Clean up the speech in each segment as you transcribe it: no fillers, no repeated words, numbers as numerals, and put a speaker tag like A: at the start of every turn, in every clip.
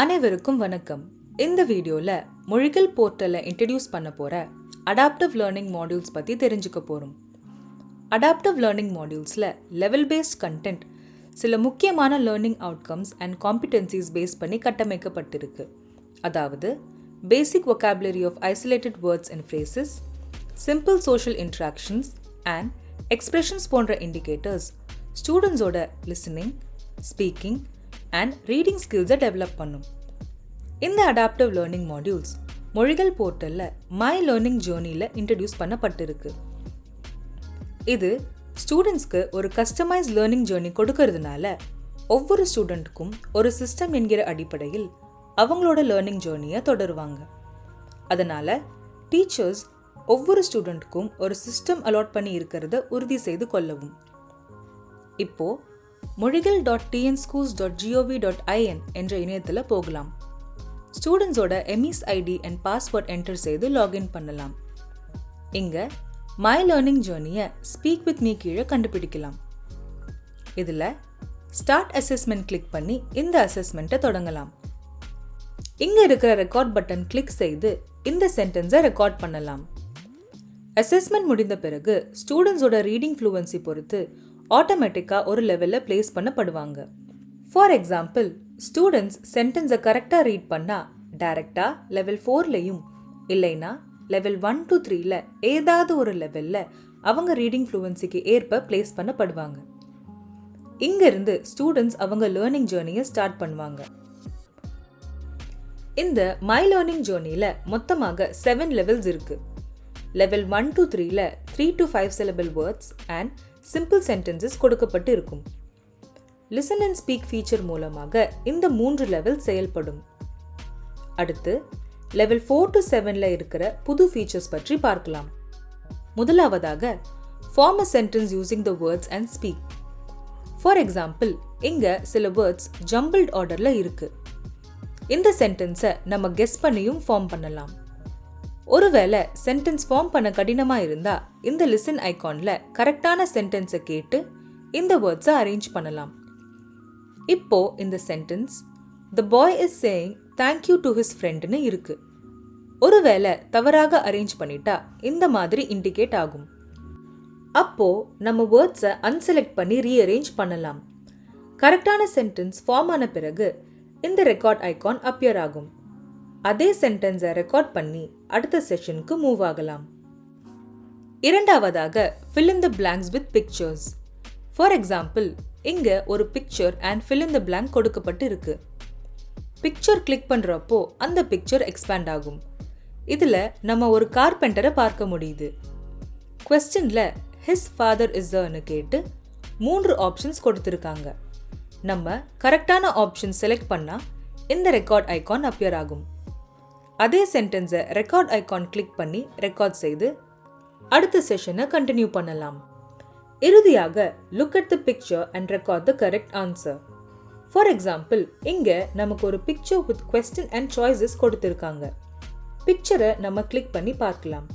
A: அனைவருக்கும் வணக்கம். இந்த வீடியோல மொழிகள் போர்ட்டலை இன்ட்ரடியூஸ் பண்ண போற அடாப்டிவ் லேர்னிங் மாடியூல்ஸ் பத்தி தெரிஞ்சுக்க போறோம். அடாப்டிவ் லேர்னிங் மாடியூல்ஸ்ல லெவல் பேஸ்ட் கண்டென்ட் சில முக்கியமான learning outcomes and competencies base பண்ணி கட்டமைக்கப்பட்டிருக்கு. அதாவது basic vocabulary of isolated words and phrases, simple social interactions and expressions போன்ற இண்டிகேட்டர்ஸ் ஸ்டூடெண்ட்ஸோட லிசனிங், ஸ்பீக்கிங் அண்ட் ரீடிங் ஸ்கில்ஸை டெவலப் பண்ணும். இந்த அடாப்டிவ் லேர்னிங் மாடியூல்ஸ் மொழிகள் போர்ட்டலில் மை லேர்னிங் ஜேர்னியில் இன்ட்ரடியூஸ் பண்ணப்பட்டிருக்கு. இது ஸ்டூடெண்ட்ஸ்க்கு ஒரு கஸ்டமைஸ் லேர்னிங் ஜேர்னி கொடுக்கறதுனால ஒவ்வொரு ஸ்டூடெண்ட்டுக்கும் ஒரு சிஸ்டம் என்கிற அடிப்படையில் அவங்களோட லேர்னிங் ஜேர்னியை தொடருவாங்க. அதனால் டீச்சர்ஸ் ஒவ்வொரு ஸ்டூடெண்ட்டுக்கும் ஒரு சிஸ்டம் அலாட் பண்ணி இருக்கிறத உறுதி செய்து கொள்ளவும். இப்போது mozhigal.tnschools.gov.in என்ற இணையத்தில் போகலாம். ஸ்டூடெண்ட்ஸோட EMIS ID and password enter செய்து லாகின் பண்ணலாம். இங்கே மை லேர்னிங் ஜேர்னியை ஸ்பீக் வித் மீ கீழே கண்டுபிடிக்கலாம். இதில் ஸ்டார்ட் அசஸ்மெண்ட் கிளிக் பண்ணி இந்த அசஸ்மெண்ட்டை தொடங்கலாம். இங்கே இருக்கிற ரெக்கார்ட் பட்டன் கிளிக் செய்து இந்த சென்டென்ஸை ரெக்கார்ட் பண்ணலாம். அசஸ்மெண்ட் முடிந்த பிறகு ஸ்டூடெண்ட்ஸோட ரீடிங் ஃப்ளூவன்சி பொறுத்து ஆட்டோமேட்டிக்காக ஒரு லெவலில் பிளேஸ் பண்ணப்படுவாங்க. ஃபார் எக்ஸாம்பிள், ஸ்டூடெண்ட்ஸ் சென்டென்ஸை கரெக்டாக ரீட் பண்ணால் டைரெக்டாக லெவல் 4லையும் இல்லைன்னா லெவல் 1 to 3ல ஏதாவது ஒரு லெவலில் அவங்க ரீடிங் ஃப்ளூவன்சிக்கு ஏற்ப பிளேஸ் பண்ணப்படுவாங்க. இங்கிருந்து ஸ்டூடெண்ட்ஸ் அவங்க லேர்னிங் ஜேர்னியை ஸ்டார்ட் பண்ணுவாங்க. இந்த மை லேர்னிங் ஜேர்னியில் மொத்தமாக 7 லெவல்ஸ் இருக்குது. Level 1 to 3ல 3 to 5 syllable words and simple sentences கொடுக்கப்பட்டு இருக்கும். லிசன் அண்ட் ஸ்பீக் ஃபீச்சர் மூலமாக இந்த 3 லெவல் செயல்படும். அடுத்து லெவல் 4 to 7ல இருக்கிற புது ஃபீச்சர்ஸ் பற்றி பார்க்கலாம். முதலாவதாக form a sentence using the words and speak. For example, இங்கே சில வேர்ட்ஸ் ஜம்பிள்ட் ஆர்டரில் இருக்கு. இந்த சென்டென்ஸை நம்ம கெஸ் பண்ணியும் ஃபார்ம் பண்ணலாம். ஒருவேளை சென்டென்ஸ் ஃபார்ம் பண்ண கடினமாக இருந்தால் இந்த லிசன் ஐகானில் கரெக்டான சென்டென்ஸை கேட்டு இந்த வேர்ட்ஸை அரேஞ்ச் பண்ணலாம். இப்போ இந்த sentence the boy is saying thank you to his ஃப்ரெண்டுன்னு இருக்கு. ஒருவேளை தவறாக அரேஞ்ச் பண்ணிட்டா இந்த மாதிரி இண்டிகேட் ஆகும். அப்போ நம்ம வேர்ட்ஸை அன்செலக்ட் பண்ணி ரீஅரேஞ்ச் பண்ணலாம். கரெக்டான சென்டென்ஸ் ஃபார்ம் ஆன பிறகு இந்த ரெக்கார்ட் ஐகான் அப்பியர் ஆகும். அதே சென்டென்ஸை ரெக்கார்ட் பண்ணி அடுத்த செஷனுக்கு மூவ் ஆகலாம். இரண்டாவதாக fill in the blanks with pictures. For example, இங்கே ஒரு picture and fill in the blank கொடுக்கப்பட்டு இருக்கு. பிக்சர் கிளிக் பண்ணுறப்போ அந்த பிக்சர் எக்ஸ்பேண்ட் ஆகும். இதில் நம்ம ஒரு கார்பெண்டரை பார்க்க முடியுது. கொஸ்டினில் his father is a கேட்டு 3 ஆப்ஷன்ஸ் கொடுத்துருக்காங்க. நம்ம கரெக்டான ஆப்ஷன் செலக்ட் பண்ணால் இந்த ரெக்கார்ட் ஐகான் அப்பியர் ஆகும். அதே சென்டென்ஸை ரெக்கார்ட் ஐகான் கிளிக் பண்ணி ரெக்கார்ட் செய்து அடுத்த செஷனை கண்டினியூ பண்ணலாம். இறுதியாக look at the picture and record the correct answer. For example, இங்கே நமக்கு ஒரு picture with question and choices கொடுத்துருக்காங்க. பிக்சரை நம்ம கிளிக் பண்ணி பார்க்கலாம்.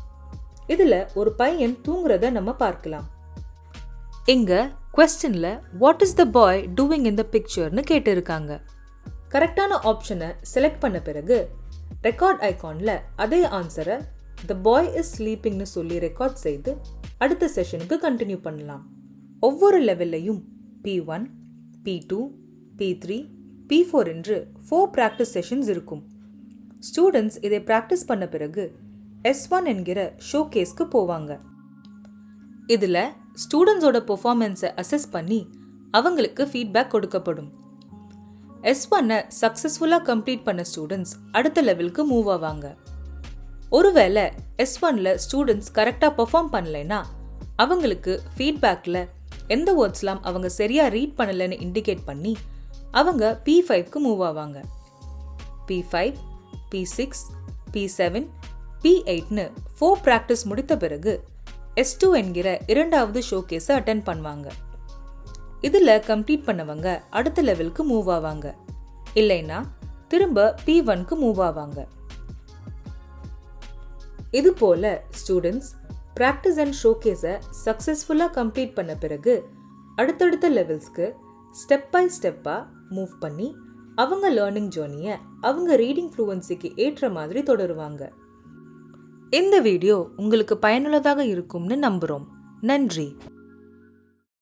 A: இதில் ஒரு பையன் தூங்குறத நம்ம பார்க்கலாம். இங்கே கொஸ்டினில் what is the boy doing in the பிக்சர்னு கேட்டிருக்காங்க. கரெக்டான ஆப்ஷனை செலக்ட் பண்ண பிறகு ரெக்கார்ட் ஐகானில் அதே ஆன்சரை த பாய் இஸ் ஸ்லீப்பிங்னு சொல்லி ரெக்கார்ட் செய்து அடுத்த செஷனுக்கு கண்டினியூ பண்ணலாம். ஒவ்வொரு லெவல்லையும் P1, P2, P3, P4 என்று 4 ப்ராக்டிஸ் செஷன்ஸ் இருக்கும். ஸ்டூடெண்ட்ஸ் இதை ப்ராக்டிஸ் பண்ண பிறகு S1 என்கிற ஷோகேஸ்க்கு போவாங்க. இதில் ஸ்டூடெண்ட்ஸோட பெர்ஃபார்மன்ஸை அசஸ் பண்ணி அவங்களுக்கு ஃபீட்பேக் கொடுக்கப்படும். S1-ஐ சக்ஸஸ்ஃபுல்லாக கம்ப்ளீட் பண்ண ஸ்டூடெண்ட்ஸ் அடுத்த லெவலுக்கு மூவ் ஆவாங்க. ஒருவேளை S1ல ஸ்டூடெண்ட்ஸ் கரெக்டாக பெர்ஃபார்ம் பண்ணலைன்னா அவங்களுக்கு ஃபீட்பேக்கில் எந்த வேர்ட்ஸ்லாம் அவங்க சரியாக ரீட் பண்ணலைன்னு இண்டிகேட் பண்ணி அவங்க P5க்கு மூவ் ஆவாங்க. P5, P6, P7, P8னு 4 ப்ராக்டிஸ் முடித்த பிறகு S2 என்கிற இரண்டாவது ஷோகேஸை அட்டென்ட் பண்ணுவாங்க. இதில் கம்ப்ளீட் பண்ணவங்க அடுத்த லெவலுக்கு மூவ் ஆவாங்க. இல்லைன்னா திரும்ப P1க்கு மூவ் ஆவாங்க. இது போல ஸ்டூடெண்ட்ஸ் ப்ராக்டிஸ் அண்ட் ஷோகேஸை சக்ஸஸ்ஃபுல்லாக கம்ப்ளீட் பண்ண பிறகு அடுத்தடுத்த லெவல்ஸ்க்கு ஸ்டெப் பை ஸ்டெப்பாக மூவ் பண்ணி அவங்க லேர்னிங் ஜேர்னியை அவங்க ரீடிங் ஃப்ளூவன்சிக்கு ஏற்ற மாதிரி தொடருவாங்க. இந்த வீடியோ உங்களுக்கு பயனுள்ளதாக இருக்கும்னு நம்புகிறோம். நன்றி.